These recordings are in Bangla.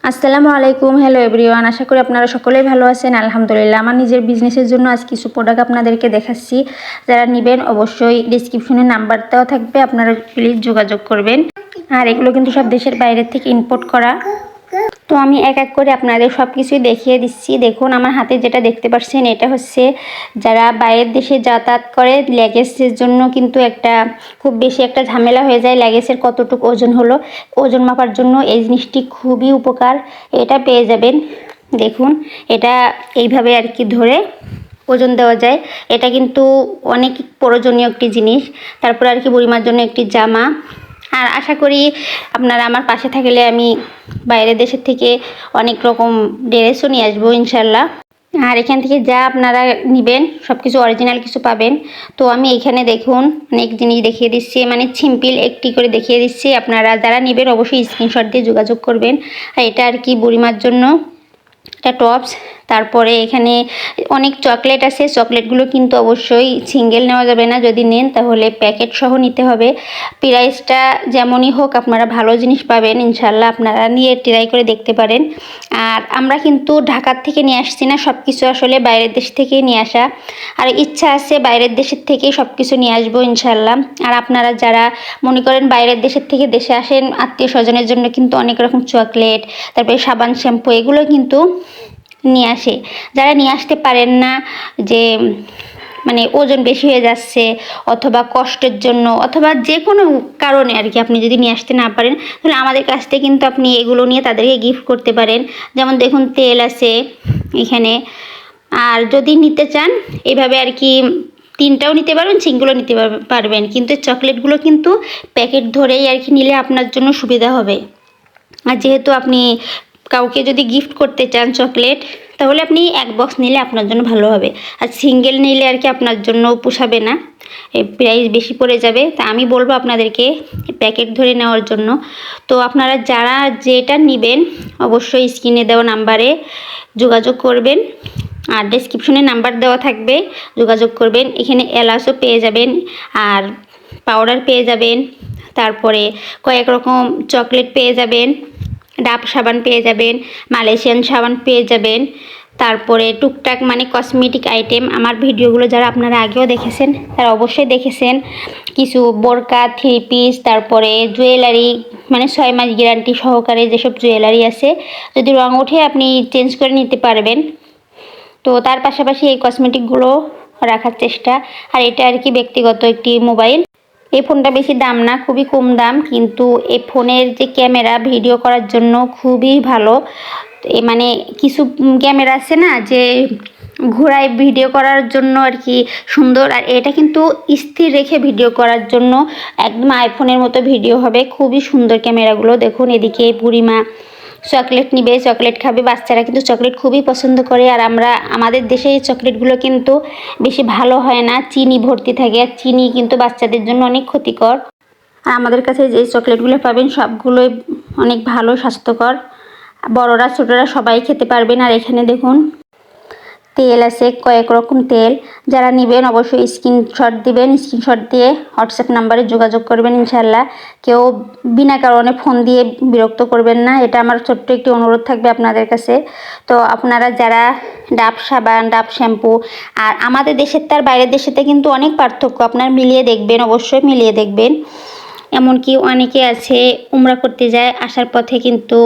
আসসালামু আলাইকুম। হ্যালো এভরিওয়ান, আশা করি আপনারা সকলেই ভালো আছেন। আলহামদুলিল্লাহ। আমার নিজের বিজনেসের জন্য আজ কিছু প্রোডাক্ট আপনাদেরকে দেখাচ্ছি। যারা নেবেন অবশ্যই ডিসক্রিপশনে নাম্বার দেওয়া থাকবে, আপনারা প্লিজ যোগাযোগ করবেন। আর এগুলো কিন্তু সব দেশের বাইরের থেকে ইম্পোর্ট করা। তো আমি এক এক করে আপনাদের সব কিছুই দেখিয়ে দিচ্ছি। দেখুন আমার হাতে যেটা দেখতে পাচ্ছেন, এটা হচ্ছে যারা বাইরের দেশে যাতায়াত করে ল্যাগেজের জন্য কিন্তু খুব বেশি একটা ঝামেলা হয়ে যায় ল্যাগেজের কতটুকু ওজন হলো, ওজন মাপার জন্য এই জিনিসটি খুবই উপকার। এটা পেয়ে যাবেন। দেখুন এটা এইভাবে আর কি ধরে ওজন দেওয়া যায়। এটা কিন্তু অনেক প্রয়োজনীয় একটি জিনিস। তারপরে আর কি বুড়িমার জন্য একটি জামা। আর আশা করি আপনারা আমার পাশে থাকলে আমি বাইরের দেশের থেকে অনেক রকম ড্রেসও নিয়ে আসবো ইনশাল্লাহ। আর এখান থেকে যা আপনারা নেবেন সব কিছু অরিজিনাল কিছু পাবেন। তো আমি এখানে দেখুন অনেক জিনিস দেখিয়ে দিচ্ছি, মানে সিম্পল একটি করে দেখিয়ে দিচ্ছি। আপনারা যারা নেবেন অবশ্যই স্ক্রিনশট দিয়ে যোগাযোগ করবেন। আর এটা আর কি বুড়িমার জন্য একটা টপস। তারপরে এখানে অনেক চকলেট আছে, চকলেটগুলো কিন্তু অবশ্যই সিঙ্গেল নেওয়া যাবে না, যদি নেন তাহলে প্যাকেট সহ নিতে হবে। প্রাইসটা যেমনই হোক আপনারা ভালো জিনিস পাবেন ইনশাল্লাহ, আপনারা নিয়ে ট্রাই করে দেখতে পারেন। আর আমরা কিন্তু ঢাকার থেকে নিয়ে আসছি না, সব কিছু আসলে বাইরের দেশ থেকেই নিয়ে আসা। আর ইচ্ছা আছে বাইরের দেশের থেকেই সব কিছু নিয়ে আসবো ইনশাল্লাহ। আর আপনারা যারা মনে করেন বাইরের দেশের থেকে দেশে আসেন আত্মীয় স্বজনের জন্য, কিন্তু অনেক রকম চকলেট, তারপরে সাবান শ্যাম্পু এগুলো কিন্তু নিয়ে আসে। যারা নিয়ে আসতে পারেন না, যে মানে ওজন বেশি হয়ে যাচ্ছে অথবা কষ্টের জন্য অথবা যে কোনো কারণে আর কি, আপনি যদি নিয়ে আসতে না পারেন তাহলে আমাদের কাছ থেকে কিন্তু আপনি এগুলো নিয়ে তাদেরকে গিফট করতে পারেন। যেমন দেখুন তেল আছে এখানে। আর যদি নিতে চান এভাবে আর কি তিনটাও নিতে পারবেন, সিঙ্গেলও নিতে পারবেন, কিন্তু চকলেটগুলো কিন্তু প্যাকেট ধরেই আর কি নিলে আপনার জন্য সুবিধা হবে। আর যেহেতু আপনি কাউকে যদি গিফট করতে চান চকলেট, তাহলে আপনি এক বক্স নিলে আপনার জন্য ভালো হবে। আর সিঙ্গেল নিলে আর কি আপনার জন্য পোষাবে না, প্রাইস বেশি পড়ে যাবে। তা আমি বলবো আপনাদেরকে প্যাকেট ধরে নেওয়ার জন্য। তো আপনারা যারা যেটা নেবেন অবশ্যই স্ক্রিনে দেওয়া নাম্বারে যোগাযোগ করবেন। আর ডেসক্রিপশনে নাম্বার দেওয়া থাকবে, যোগাযোগ করবেন। এখানে এলাচও পেয়ে যাবেন, আর পাউডার পেয়ে যাবেন, তারপরে কয়েক রকম চকলেট পেয়ে যাবেন, ডাব সাবান পেয়ে যাবেন, মালয়েশিয়ান সাবান পেয়ে যাবেন। তারপরে টুকটাক মানে কসমেটিক আইটেম, আমার ভিডিওগুলো যারা আপনারা আগেও দেখেছেন তারা অবশ্যই দেখেছেন। কিছু বোরকা, থ্রি পিস, তারপরে জুয়েলারি, মানে 6 মাস গ্যারান্টি সহকারে যেসব জুয়েলারি আছে, যদি রং ওঠে আপনি চেঞ্জ করে নিতে পারবেন। তো তার পাশাপাশি এই কসমেটিকগুলো রাখার চেষ্টা। আর এটা আর কি ব্যক্তিগত একটি মোবাইল। এই ফোনটা বেশি দাম না, খুবই কম দাম, কিন্তু এই ফোনের যে ক্যামেরা ভিডিও করার জন্য খুবই ভালো। মানে কিছু ক্যামেরা আছে না যে ঘোরায় ভিডিও করার জন্য আর কি সুন্দর, আর এটা কিন্তু স্থির রেখে ভিডিও করার জন্য একদম আইফোনের মতো ভিডিও হবে। খুবই সুন্দর ক্যামেরাগুলো। দেখুন এদিকে বুড়িমা চকলেট নিবে, চকলেট খাবে। বাচ্চারা কিন্তু চকলেট খুবই পছন্দ করে। আর আমাদের দেশে এই চকলেটগুলো কিন্তু বেশি ভালো হয় না, চিনি ভর্তি থাকে, আর চিনি কিন্তু বাচ্চাদের জন্য অনেক ক্ষতিকর। আর আমাদের কাছে যে চকলেটগুলো পাবেন সবগুলোই অনেক ভালো, স্বাস্থ্যকর, বড়রা ছোটরা সবাই খেতে পারবেন। আর এখানে দেখুন তেল আছে, কয়েক রকম তেল। যারা নেবেন অবশ্যই স্ক্রিনশট দিবেন, স্ক্রিনশট দিয়ে হোয়াটসঅ্যাপ নাম্বারে যোগাযোগ করবেন ইনশাল্লাহ। কেউ বিনা কারণে ফোন দিয়ে বিরক্ত করবেন না, এটা আমার ছোট্ট একটি অনুরোধ থাকবে আপনাদের কাছে। তো আপনারা যারা ডাব সাবান, ডাব শ্যাম্পু, আর আমাদের দেশের তার বাইরের দেশেতে কিন্তু অনেক পার্থক্য, আপনারা মিলিয়ে দেখবেন, অবশ্যই মিলিয়ে দেখবেন। এমনকি অনেকে আছে উমরা করতে যায়, আসার পথে কিন্তু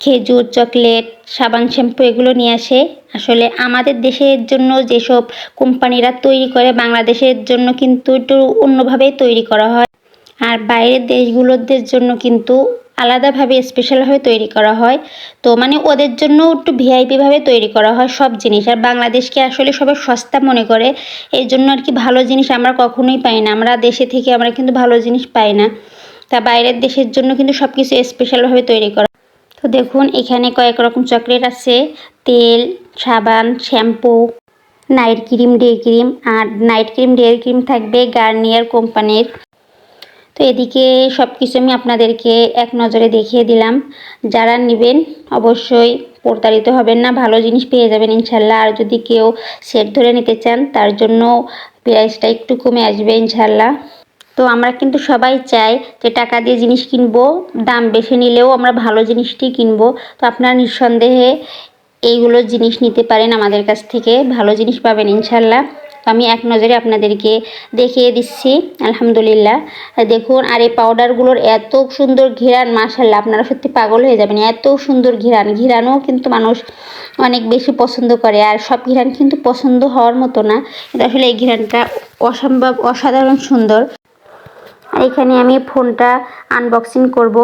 খেজুর, চকলেট, সাবান, শ্যাম্পু এগুলো নিয়ে আসে। আসলে আমাদের দেশের জন্য যেসব কোম্পানিরা তৈরি করে বাংলাদেশের জন্য কিন্তু একটু অন্যভাবেই তৈরি করা হয়। আর বাইরের দেশগুলোদের জন্য কিন্তু আলাদাভাবে স্পেশালভাবে তৈরি করা হয়। তো মানে ওদের জন্য একটু ভিআইপিভাবে তৈরি করা হয় সব জিনিস। আর বাংলাদেশকে আসলে সবাই সস্তা মনে করে, এই জন্য আর কি ভালো জিনিস আমরা কখনোই পাই না। আমরা দেশে থেকে আমরা কিন্তু ভালো জিনিস পাই না। তা বাইরের দেশের জন্য কিন্তু সব কিছু স্পেশালভাবে তৈরি করা। তো দেখুন এখানে কয়েক রকম চকলেট আছে, তেল, সাবান, shampoo, night cream, day cream. আর নাইট ক্রিম, ডে ক্রিম থাকবে গার্নিয়ার কোম্পানির। তো এদিকে সব কিছু আমি আপনাদেরকে এক নজরে দেখিয়ে দিলাম। যারা নেবেন অবশ্যই প্রতারিত হবেন না, ভালো জিনিস পেয়ে যাবেন ইনশাল্লাহ। আর যদি কেউ সেট ধরে নিতে চান তার জন্য প্রাইসটা একটু কমে আসবে ইনশাল্লাহ। তো আমরা কিন্তু সবাই চাই যে টাকা দিয়ে জিনিস কিনবো, দাম বেশি নিলেও আমরা ভালো জিনিসটি কিনবো। তো আপনারা নিঃসন্দেহে এইগুলো জিনিস নিতে পারেন আমাদের কাছ থেকে, ভালো জিনিস পাবেন ইনশাল্লাহ। তো আমি এক নজরে আপনাদেরকে দেখিয়ে দিচ্ছি। আলহামদুলিল্লাহ দেখুন, আর এই পাউডারগুলোর এত সুন্দর ঘ্রাণ, মাশাআল্লাহ আপনারা সত্যি পাগল হয়ে যাবেন। এত সুন্দর ঘ্রাণও কিন্তু মানুষ অনেক বেশি পছন্দ করে। আর সব ঘ্রাণ কিন্তু পছন্দ হওয়ার মতো না, কিন্তু আসলে এই ঘ্রাণটা অসম্ভব অসাধারণ সুন্দর। আর এখানে আমি ফোনটা আনবক্সিং করব,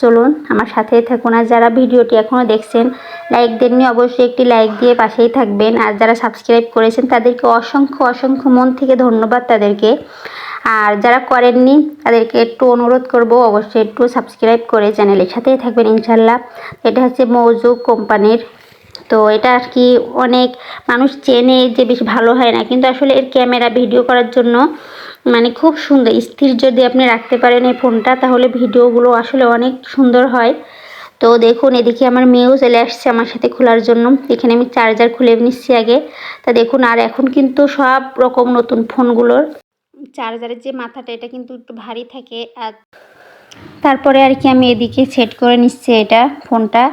চলুন আমার সাথেই থাকুন। আর যারা ভিডিওটি এখনও দেখছেন, লাইক দেননি, অবশ্যই একটি লাইক দিয়ে পাশেই থাকবেন। আর যারা সাবস্ক্রাইব করেছেন তাদেরকে অসংখ্য অসংখ্য মন থেকে ধন্যবাদ তাদেরকে। আর যারা করেননি তাদেরকে একটু অনুরোধ করব, অবশ্যই একটু সাবস্ক্রাইব করে চ্যানেলের সাথেই থাকবেন ইনশাল্লাহ। এটা হচ্ছে মৌজুক কোম্পানির। তো এটা আর কি অনেক মানুষ চেনে যে বেশ ভালো হয় না, কিন্তু আসলে এর ক্যামেরা ভিডিও করার জন্য মানে খুব সুন্দর, স্থির যদি আপনি রাখতে পারেন এই ফোনটা, তাহলে ভিডিওগুলো আসলে অনেক সুন্দর হয়। তো দেখুন, এদিকে আমার মেয়েও চলে আসছে আমার সাথে খোলার জন্য। এখানে আমি চার্জার খুলে নিচ্ছি আগে। তা দেখুন, আর এখন কিন্তু সব রকম নতুন ফোনগুলোর চার্জারের যে মাথাটা, এটা কিন্তু একটু ভারী থাকে। আর তারপরে আর কি আমি এদিকে সেট করে নিচ্ছি এটা ফোনটা।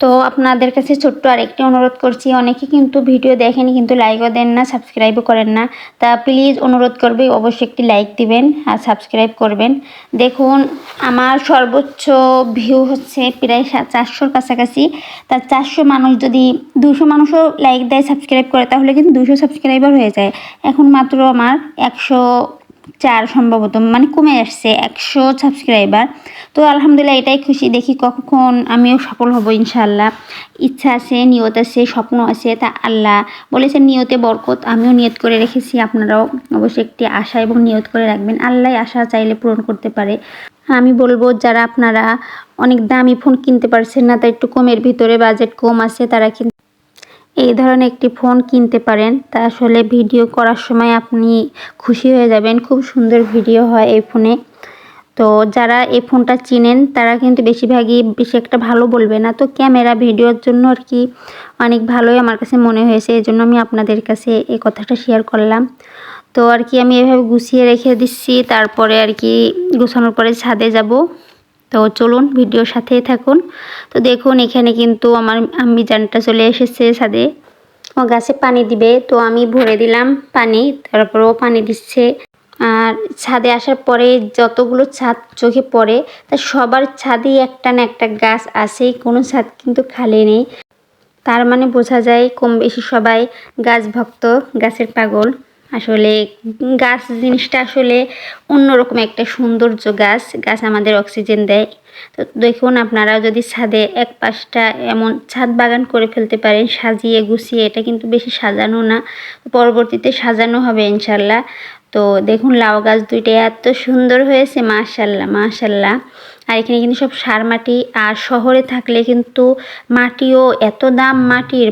তো আপনাদের কাছে ছোট্ট আরেকটি অনুরোধ করছি, অনেকে কিন্তু ভিডিও দেখেনি কিন্তু লাইকও দেন না, সাবস্ক্রাইবও করেন না। তা প্লিজ অনুরোধ করবে, অবশ্যই একটি লাইক দিবেন আর সাবস্ক্রাইব করবেন। দেখুন, আমার সর্বোচ্চ ভিউ হচ্ছে প্রায় 400-র কাছাকাছি। তা 400 মানুষ যদি 200 মানুষও লাইক দেয়, সাবস্ক্রাইব করে, তাহলে কিন্তু 200 সাবস্ক্রাইবার হয়ে যায়। এখন মাত্র আমার 104 সম্ভবত, মানে কমে আসছে 100 সাবস্ক্রাইবার। তো আলহামদুলিল্লাহ এটাই খুশি, দেখি কখন আমিও সফল হব ইনশাআল্লাহ। ইচ্ছা আছে, নিয়ত আছে, স্বপ্ন আছে। তা আল্লাহ বলেছেন নিয়তে বরকত, আমিও নিয়ত করে রেখেছি। আপনারাও অবশ্যই একটি আশা এবং নিয়ত করে রাখবেন, আল্লাহ আশা চাইলে পূরণ করতে পারে। আমি বলবো যারা আপনারা অনেক দামি ফোন কিনতে পারছেন না, তাই একটু কমের ভিতরে বাজেট কম আছে, তারা কিন্তু এই ধরনের একটি ফোন কিনতে পারেন। তা আসলে ভিডিও করার সময় আপনি খুশি হয়ে যাবেন, খুব সুন্দর ভিডিও হয় এই ফোনে। তো যারা এই ফোনটা চিনেন তারা কিন্তু বেশিরভাগই বেশি একটা ভালো বলবে না। তো ক্যামেরা ভিডিওর জন্য আর কি অনেক ভালোই আমার কাছে মনে হয়েছে, এই জন্য আমি আপনাদের কাছে এই কথাটা শেয়ার করলাম। তো আর কি আমি এভাবে গুছিয়ে রেখে দিচ্ছি, তারপরে আর কি গুছানোর পরে ছাদে যাব। তো চলুন ভিডিওর সাথেই থাকুন। তো দেখুন, এখানে কিন্তু আমার আম্মি জানটা চলে এসেছে ছাদে, ও গাছে পানি দিবে। তো আমি ভরে দিলাম পানি, তারপর ও পানি দিচ্ছে। আর ছাদে আসার পরে যতগুলো ছাদ চোখে পড়ে, তা সবার ছাদেই একটা না একটা গাছ আছেই, কোনো ছাদ কিন্তু খালি নেই। তার মানে বোঝা যায় কম বেশি সবাই গাছ ভক্ত, গাছের পাগল। আসলে গাছ জিনিসটা আসলে অন্যরকম একটা সৌন্দর্য। গাছ আমাদের অক্সিজেন দেয়। তো দেখুন, আপনারা যদি ছাদে এক পাশটা এমন ছাদ বাগান করে ফেলতে পারেন সাজিয়ে গুছিয়ে, এটা কিন্তু বেশি সাজানো না, পরবর্তীতে সাজানো হবে ইনশাল্লাহ। তো দেখুন, লাউ গাছ দুইটা এত সুন্দর হয়েছে, মাশাল্লাহ মাশাল্লাহ। আর এখানে কিন্তু সব সার মাটি। আর শহরে থাকলে কিন্তু মাটিও এত দাম,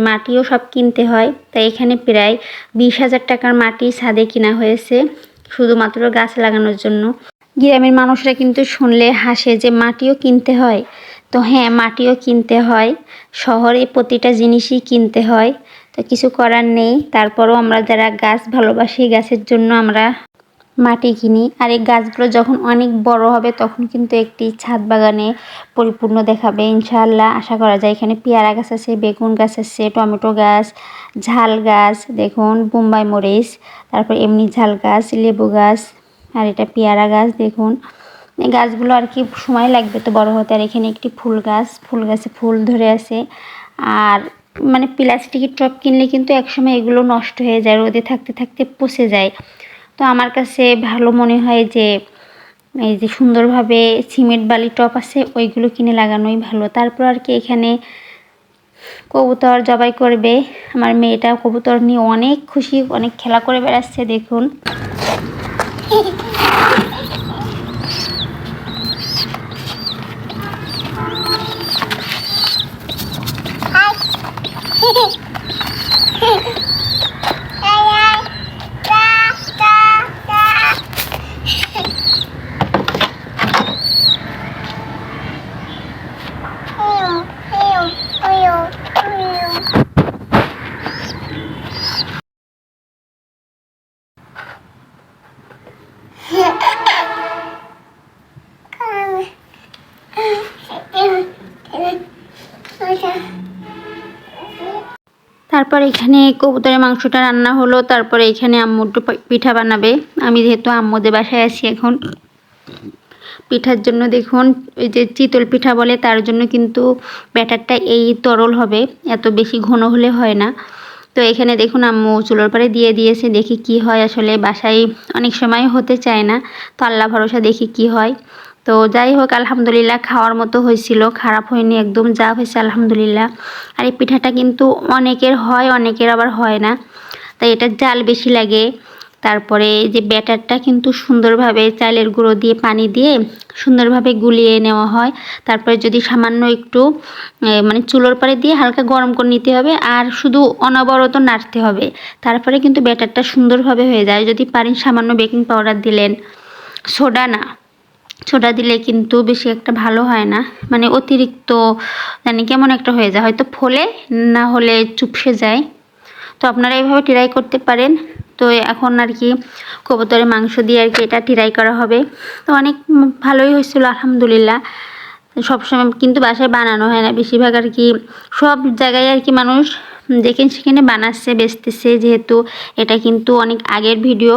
মাটিও সব কিনতে হয়। তাই এখানে প্রায় 20,000 টাকার মাটি ছাদে কিনা হয়েছে শুধুমাত্র গাছ লাগানোর জন্য। গ্রামের মানুষরা কিন্তু শুনলে হাসে যে মাটিও কিনতে হয়। তো হ্যাঁ, মাটিও কিনতে হয়, শহরে প্রতিটা জিনিসই কিনতে হয়। তো কিছু করার নেই, তারপরও আমরা যারা গাছ ভালোবাসি, গাছের জন্য আমরা মাটি কিনি। আর এই গাছগুলো যখন অনেক বড় হবে তখন কিন্তু একটি ছাদ বাগানে পরিপূর্ণ দেখাবে ইনশাআল্লাহ, আশা করা যায়। এখানে পেয়ারা গাছ আছে, বেগুন গাছ আছে, টমেটো গাছ, ঝাল গাছ, দেখুন বোম্বাই মরিচ, তারপর এমনি ঝাল গাছ, লেবু গাছ, আর এটা পেয়ারা গাছ। দেখুন এই গাছগুলো আর কি সময় লাগবে তো বড় হতে। আর এখানে একটি ফুল গাছে ফুল ধরে আছে। আর মানে প্লাস্টিকের টব কিনলে কিন্তু একসময় এগুলো নষ্ট হয়ে যায়, রোদে থাকতে থাকতে পচে যায়। তো আমার কাছে ভালো মনে হয় যে এই যে সুন্দরভাবে সিমেন্ট বালি টব আছে, ওইগুলো কিনে লাগানোই ভালো। তারপর আর কি এখানে কবুতর জবাই করবে, আমার মেয়েটা কবুতর নিয়ে অনেক খুশি, অনেক খেলা করে বেড়াচ্ছে। দেখুন তারপর এখানে কবুতরের মাংসটা রান্না হলো। তারপরে এখানে আম্মু একটু পিঠা বানাবে। আমি যেহেতু আম্মুদের বাসায় আছি এখন, পিঠার জন্য দেখুন ওই যে চিতল পিঠা বলে, তার জন্য কিন্তু ব্যাটারটা এই তরল হবে, এত বেশি ঘন হলে হয় না। তো এখানে দেখুন আম্মু চুলোর পাড়ে দিয়ে দিয়েছে, দেখি কি হয়। আসলে বাসায় অনেক সময় হতে চায় না, তো আল্লাহ ভরসা, দেখি কি হয়। তো যাই হোক, আলহামদুলিল্লাহ খাওয়ার মতো হয়েছিল, খারাপ হয়নি একদম, যা হয়েছে আলহামদুলিল্লাহ। আর এই পিঠাটা কিন্তু অনেকের হয়, অনেকের আবার হয় না, তাই এটা জাল বেশি লাগে। তারপরে যে ব্যাটারটা কিন্তু সুন্দরভাবে চালের গুঁড়ো দিয়ে পানি দিয়ে সুন্দরভাবে গুলিয়ে নেওয়া হয়। তারপরে যদি সামান্য একটু মানে চুলোর পাড়ে দিয়ে হালকা গরম করে নিতে হবে, আর শুধু অনবরত নাড়তে হবে, তারপরে কিন্তু ব্যাটারটা সুন্দরভাবে হয়ে যায়। যদি পারেন সামান্য বেকিং পাউডার দিলেন, সোডা না, সোডা দিলে কিন্তু বেশি একটা ভালো হয় না, মানে অতিরিক্ত জানি কেমন একটা হয়ে যায়, হয়তো ফোলে না হলে চুপসে যায়। তো আপনারা এইভাবে ট্রাই করতে পারেন। তো এখন আর কি কবুতরের মাংস দিয়ে আর কি এটা ট্রাই করা হবে। তো অনেক ভালোই হয়েছিল আলহামদুলিল্লাহ। সবসময় কিন্তু বাসায় বানানো হয় না, বেশিরভাগ আর কি সব জায়গায় আর কি মানুষ যেখানে সেখানে বানাচ্ছে, বেচতেছে, যেহেতু এটা কিন্তু অনেক আগের ভিডিও।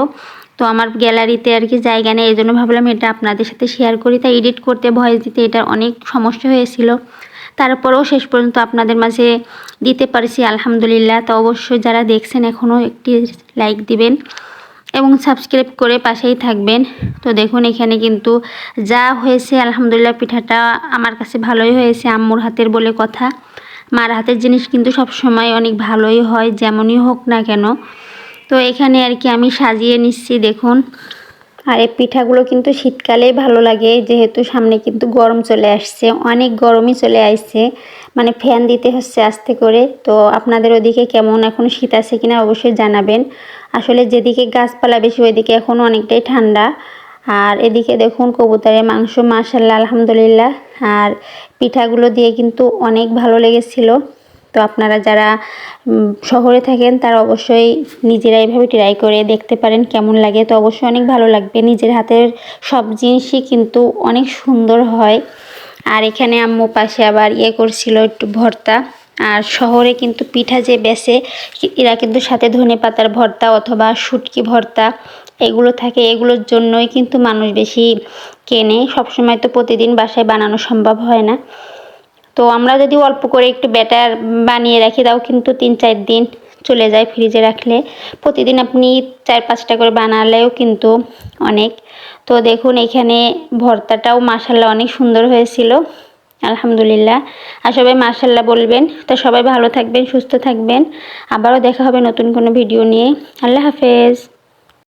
তো আমার গ্যালারিতে আর কি জায়গা নেই, এই জন্য ভাবলাম এটা আপনাদের সাথে শেয়ার করি। তাই এডিট করতে, ভয়েস দিতে এটা অনেক সমস্যা হয়েছিল, তারপরেও শেষ পর্যন্ত আপনাদের মাঝে দিতে পারছি আলহামদুলিল্লাহ। তো অবশ্যই যারা দেখছেন এখনও একটি লাইক দিবেন এবং সাবস্ক্রাইব করে পাশেই থাকবেন। তো দেখুন এখানে কিন্তু যা হয়েছে আলহামদুলিল্লাহ, পিঠাটা আমার কাছে ভালোই হয়েছে, আম্মুর হাতের বলে কথা। মার হাতের জিনিস কিন্তু সব সময় অনেক ভালোই হয়, যেমনই হোক না কেন। তো এখানে আর কি আমি সাজিয়ে নিচ্ছি দেখুন। আর এই পিঠাগুলো কিন্তু শীতকালেই ভালো লাগে, যেহেতু সামনে কিন্তু গরম চলে আসছে, অনেক গরমই চলে আসছে, মানে ফ্যান দিতে হচ্ছে আস্তে করে। তো আপনাদের ওদিকে কেমন, এখন শীত আছে কিনা অবশ্যই জানাবেন। আসলে যেদিকে গাছপালা বেশি ওইদিকে এখন অনেকটাই ঠান্ডা। আর এদিকে দেখুন কবুতরের মাংস, মাশাআল্লাহ আলহামদুলিল্লাহ। আর পিঠাগুলো দিয়ে কিন্তু অনেক ভালো লেগেছিল। তো আপনারা যারা শহরে থাকেন তারা অবশ্যই নিজেরা এইভাবে ট্রাই করে দেখতে পারেন কেমন লাগে। তো অবশ্যই অনেক ভালো লাগবে, নিজের হাতের সব জিনিসই কিন্তু অনেক সুন্দর হয়। আর এখানে আম্মু পাশে আবার করছিল একটু ভর্তা। আর শহরে কিন্তু পিঠা যে বেচে এরা কিন্তু সাথে ধনেপাতার ভর্তা অথবা শুটকি ভর্তা এগুলো থাকে, এগুলোর জন্যই কিন্তু মানুষ বেশি কেনে। সবসময় তো প্রতিদিন বাসায় বানানো সম্ভব হয় না। তো আমরা যদি অল্প করে একটু ব্যাটার বানিয়ে রাখি, তাও কিন্তু 3-4 দিন চলে যায় ফ্রিজে রাখলে। প্রতিদিন আপনি 4-5টা করে বানালেও কিন্তু অনেক। তো দেখুন এখানে ভর্তাটাও মাশাআল্লাহ অনেক সুন্দর হয়েছিল আলহামদুলিল্লাহ। আর সবাই মাশাআল্লাহ বলবেন। তো সবাই ভালো থাকবেন, সুস্থ থাকবেন, আবারও দেখা হবে নতুন কোনো ভিডিও নিয়ে। আল্লাহ হাফেজ।